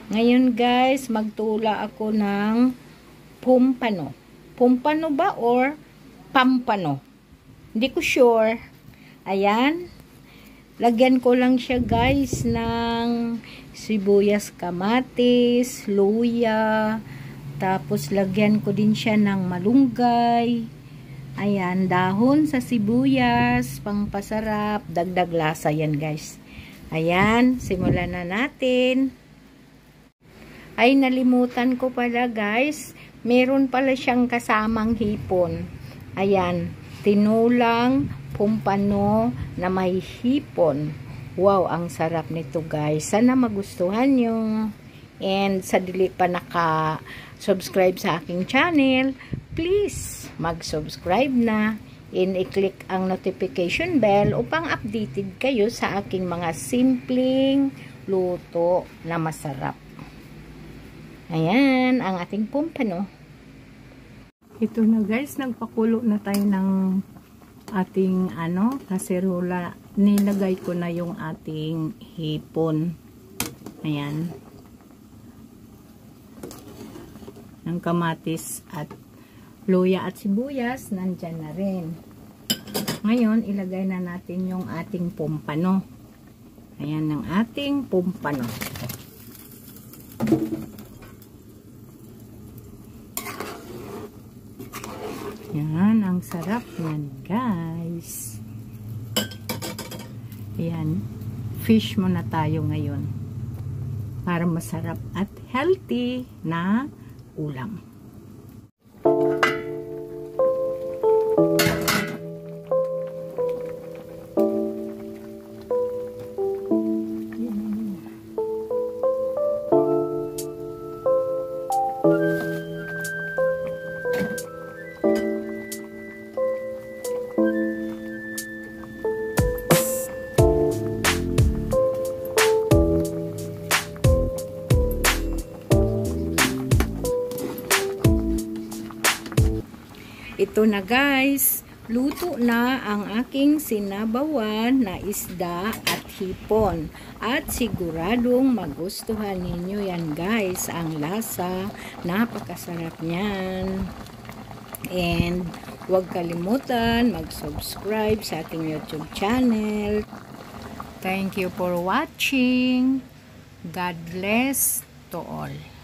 Ngayon guys, magtula ako ng pumpano. Pumpano ba or pampano? Hindi ko sure. Ayan. Lagyan ko lang siya guys ng sibuyas, kamatis, luya. Tapos lagyan ko din siya ng malunggay. Ayan, dahon sa sibuyas, pangpasarap, dagdag lasa yan guys. Ayan, simulan na natin. Ay, nalimutan ko pala guys. Meron pala siyang kasamang hipon. Ayan, tinulang pumpano na may hipon. Wow, ang sarap nito guys. Sana magustuhan nyo. And sa dili pa naka-subscribe sa aking channel, please mag-subscribe na. And i-click ang notification bell upang updated kayo sa aking mga simpleng luto na masarap. Ayan, ang ating pumpano. Ito na guys, nagpakulo na tayo ng ating kaserola. Nilagay ko na yung ating hipon. Ayan. Ng kamatis at luya at sibuyas, nandyan na rin. Ngayon, ilagay na natin yung ating pumpano. Ayan ang ating pumpano. Yan, ang sarap yan guys. Ayan, fish muna tayo ngayon para masarap at healthy na ulam. Ito na guys, luto na ang aking sinabawan na isda at hipon. At siguradong magustuhan ninyo yan guys, ang lasa, napakasarap niyan. And huwag kalimutan mag-subscribe sa aking YouTube channel. Thank you for watching. God bless to all.